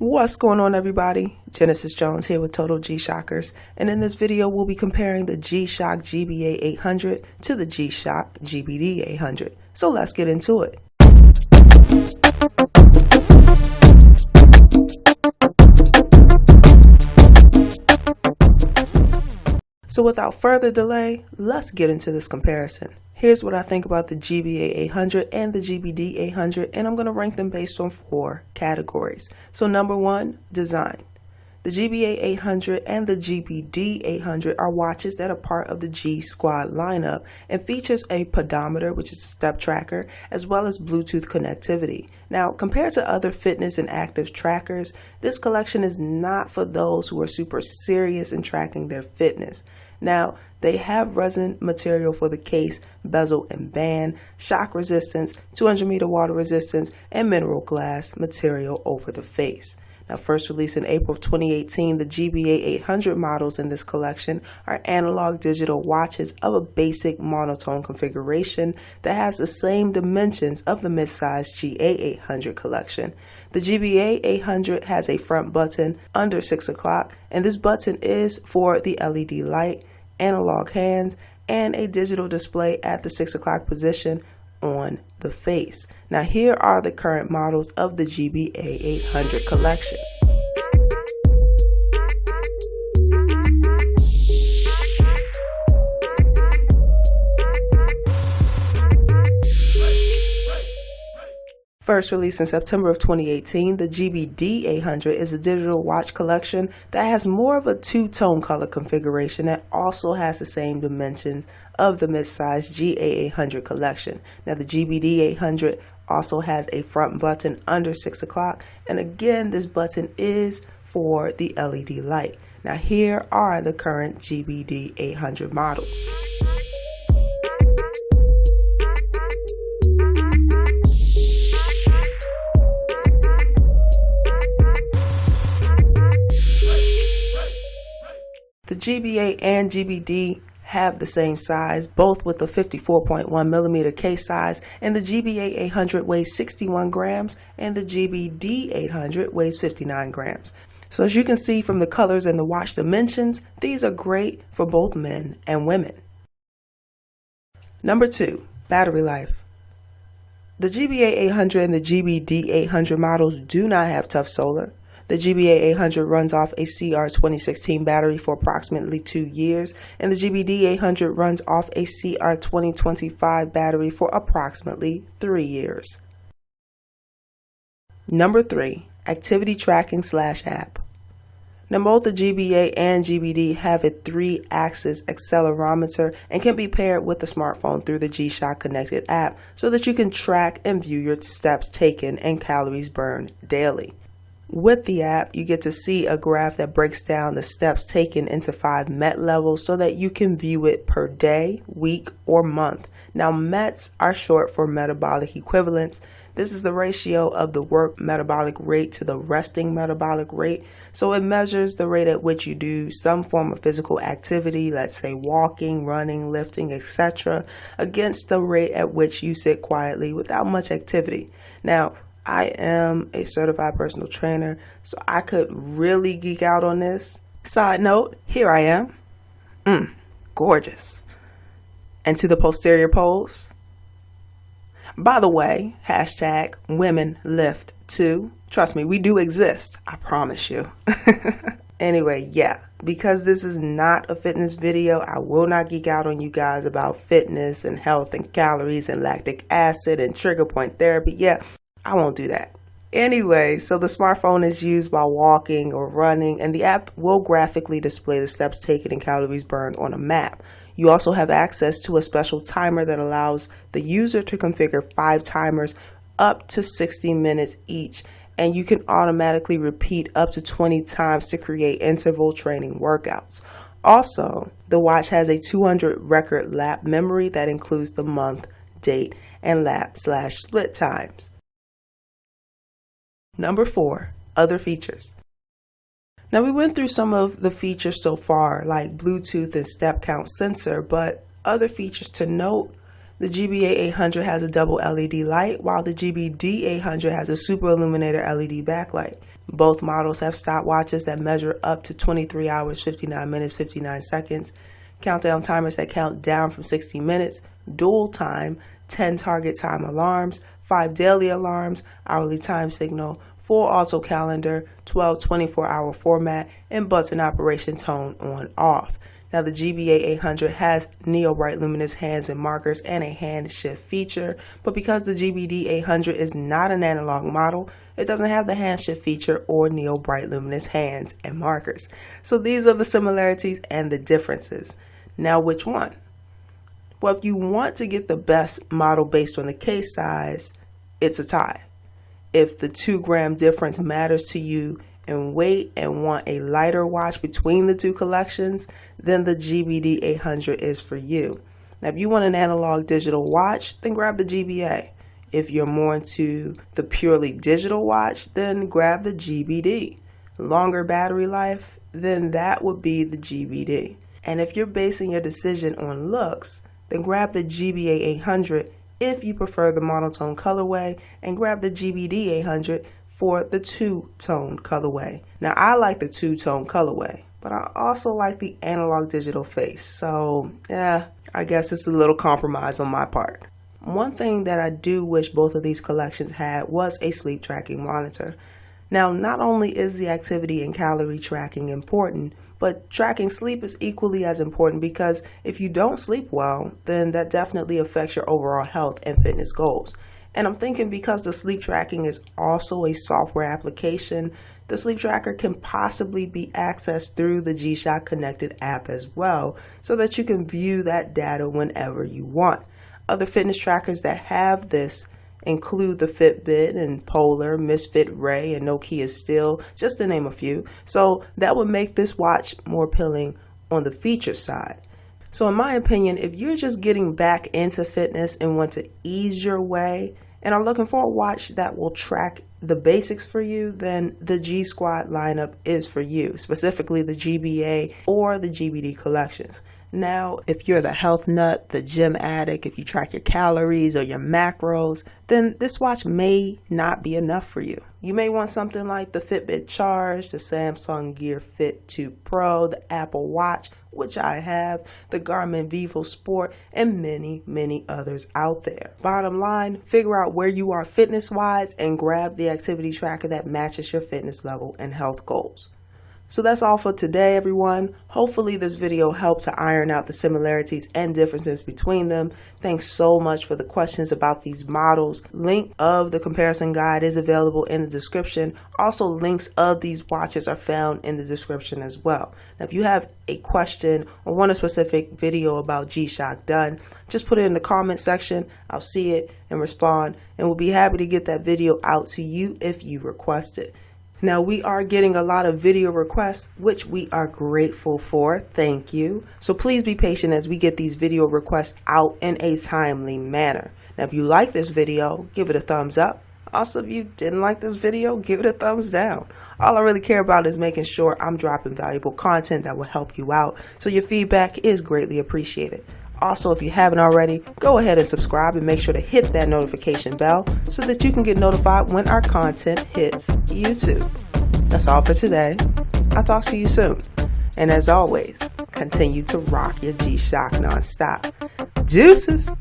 What's going on, everybody? Genesis Jones here with Total G-Shockers, and in this video we'll be comparing the G-Shock GBA-800 to the G-Shock GBD-800. So let's get into it. So without further delay, let's get into this comparison. Here's what I think about the GBA-800 and the GBD-800, and I'm going to rank them based on 4 categories. So number 1, design. The GBA-800 and the GBD-800 are watches that are part of the G-Squad lineup and features a pedometer, which is a step tracker, as well as Bluetooth connectivity. Now, compared to other fitness and active trackers, this collection is not for those who are super serious in tracking their fitness. Now, they have resin material for the case, bezel and band, shock resistance, 200-meter water resistance, and mineral glass material over the face. Now, first released in April of 2018, the GBA-800 models in this collection are analog digital watches of a basic monotone configuration that has the same dimensions of the midsize GA-800 collection. The GBA-800 has a front button under 6 o'clock, and this button is for the LED light, analog hands, and a digital display at the 6 o'clock position on the face. Now here are the current models of the GBA-800 collection. First released in September of 2018, the GBD-800 is a digital watch collection that has more of a two-tone color configuration that also has the same dimensions of the midsize GA-800 collection. Now the GBD-800 also has a front button under 6 o'clock, and again this button is for the LED light. Now here are the current GBD-800 models. The GBA and GBD have the same size, both with a 54.1 millimeter case size, and the GBA-800 weighs 61 grams and the GBD-800 weighs 59 grams. So as you can see from the colors and the watch dimensions, these are great for both men and women. Number 2, battery life. The GBA-800 and the GBD-800 models do not have tough solar. The GBA-800 runs off a CR 2016 battery for approximately 2 years, and the GBD-800 runs off a CR 2025 battery for approximately 3 years. Number 3, activity tracking / app. Now both the GBA and GBD have a 3-axis accelerometer and can be paired with the smartphone through the G-Shock connected app so that you can track and view your steps taken and calories burned daily. With the app, you get to see a graph that breaks down the steps taken into 5 MET levels so that you can view it per day, week, or month. Now, METs are short for metabolic equivalents. This is the ratio of the work metabolic rate to the resting metabolic rate. So it measures the rate at which you do some form of physical activity, let's say walking, running, lifting, etc., against the rate at which you sit quietly without much activity. Now, I am a certified personal trainer, so I could really geek out on this. Side note, here I am. Gorgeous. And to the posterior pose. By the way, hashtag women lift too. Trust me, we do exist. I promise you. Anyway, yeah, because this is not a fitness video, I will not geek out on you guys about fitness and health and calories and lactic acid and trigger point therapy. Yeah, I won't do that. Anyway, so the smartphone is used while walking or running, and the app will graphically display the steps taken and calories burned on a map. You also have access to a special timer that allows the user to configure 5 timers up to 60 minutes each, and you can automatically repeat up to 20 times to create interval training workouts. Also, the watch has a 200 record lap memory that includes the month, date, and lap/split times. Number 4, other features. Now we went through some of the features so far, like Bluetooth and step count sensor, but other features to note: the GBA-800 has a double LED light, while the GBD-800 has a super illuminator LED backlight. Both models have stopwatches that measure up to 23 hours, 59 minutes, 59 seconds, countdown timers that count down from 60 minutes, dual time, 10 target time alarms, 5 daily alarms, hourly time signal, full auto calendar, 12 24-hour format, and button operation tone on off. Now the GBA-800 has neo bright luminous hands and markers and a hand shift feature, but because the GBD-800 is not an analog model, it doesn't have the hand shift feature or neo bright luminous hands and markers. So these are the similarities and the differences. Now which one? Well, if you want to get the best model based on the case size, it's a tie. If the 2-gram difference matters to you in weight and want a lighter watch between the two collections, then the GBD-800 is for you. Now, if you want an analog digital watch, then grab the GBA. If you're more into the purely digital watch, then grab the GBD. Longer battery life, then that would be the GBD. And if you're basing your decision on looks, then grab the GBA-800 if you prefer the monotone colorway, and grab the GBD-800 for the two-tone colorway. Now, I like the two-tone colorway, but I also like the analog digital face. So, yeah, I guess it's a little compromise on my part. One thing that I do wish both of these collections had was a sleep tracking monitor. Now, not only is the activity and calorie tracking important, but tracking sleep is equally as important, because if you don't sleep well, then that definitely affects your overall health and fitness goals. And I'm thinking because the sleep tracking is also a software application, the sleep tracker can possibly be accessed through the G-Shock connected app as well, so that you can view that data whenever you want. Other fitness trackers that have this include the Fitbit and Polar, Misfit Ray, and Nokia Still, just to name a few. So that would make this watch more appealing on the feature side. So in my opinion, if you're just getting back into fitness and want to ease your way and are looking for a watch that will track the basics for you, then the G Squad lineup is for you, specifically the GBA or the GBD collections. Now, if you're the health nut, the gym addict, if you track your calories or your macros, then this watch may not be enough for you. You may want something like the Fitbit Charge, the Samsung Gear Fit 2 Pro, the Apple Watch, which I have, the Garmin Vivo Sport, and many, many others out there. Bottom line, figure out where you are fitness-wise and grab the activity tracker that matches your fitness level and health goals. So that's all for today, everyone. Hopefully this video helped to iron out the similarities and differences between them. Thanks so much for the questions about these models. Link of the comparison guide is available in the description. Also, links of these watches are found in the description as well. Now, if you have a question or want a specific video about G-Shock done, just put it in the comment section. I'll see it and respond, and we'll be happy to get that video out to you if you request it. Now, we are getting a lot of video requests, which we are grateful for. Thank you. So please be patient as we get these video requests out in a timely manner. Now, if you like this video, give it a thumbs up. Also, if you didn't like this video, give it a thumbs down. All I really care about is making sure I'm dropping valuable content that will help you out. So your feedback is greatly appreciated. Also, if you haven't already, go ahead and subscribe and make sure to hit that notification bell so that you can get notified when our content hits YouTube. That's all for today. I'll talk to you soon. And as always, continue to rock your G-Shock nonstop. Deuces!